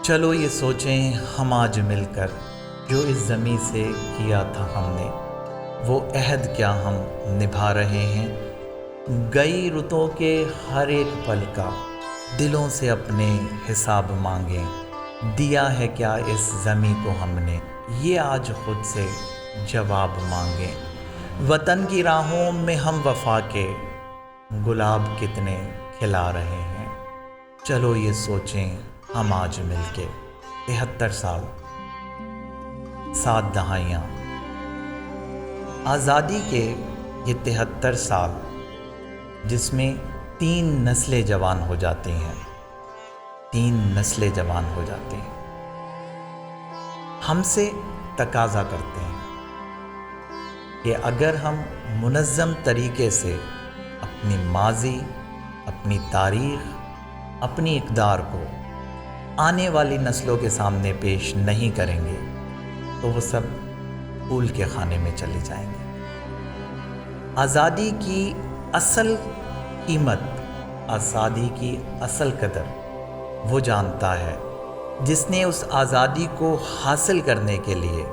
چلو یہ سوچیں ہم آج مل کر جو اس زمیں سے کیا تھا ہم نے، وہ عہد کیا ہم نبھا رہے ہیں؟ گئی رتوں کے ہر ایک پل کا دلوں سے اپنے حساب مانگیں۔ دیا ہے کیا اس زمیں کو ہم نے، یہ آج خود سے جواب مانگیں۔ وطن کی راہوں میں ہم وفا کے گلاب کتنے کھلا رہے ہیں۔ چلو یہ سوچیں ہم آج مل کے 73 سال 7 دہائیاں آزادی کے، یہ 73 سال جس میں 3 نسلیں جوان ہو جاتی ہیں، 3 نسلیں جوان ہو جاتی ہیں، ہم سے تقاضا کرتے ہیں کہ اگر ہم منظم طریقے سے اپنی ماضی، اپنی تاریخ، اپنی اقدار کو آنے والی نسلوں کے سامنے پیش نہیں کریں گے تو وہ سب پھول کے خانے میں چلے جائیں گے۔ آزادی کی اصل قیمت، آزادی کی اصل قدر وہ جانتا ہے جس نے اس آزادی کو حاصل کرنے کے لیے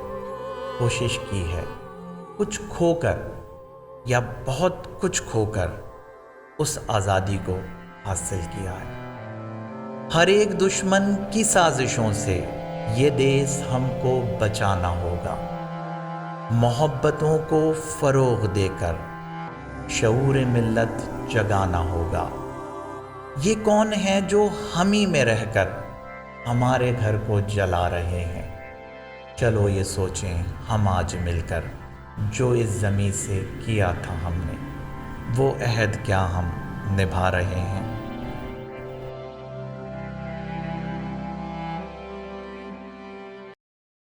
کوشش کی ہے، کچھ کھو کر یا بہت کچھ کھو کر اس آزادی کو حاصل کیا ہے۔ ہر ایک دشمن کی سازشوں سے یہ دیس ہم کو بچانا ہوگا، محبتوں کو فروغ دے کر شعور ملت جگانا ہوگا۔ یہ کون ہے جو ہم ہی میں رہ کر ہمارے گھر کو جلا رہے ہیں؟ چلو یہ سوچیں ہم آج مل کر جو اس زمیں سے کیا تھا ہم نے، وہ عہد کیا ہم نبھا رہے ہیں؟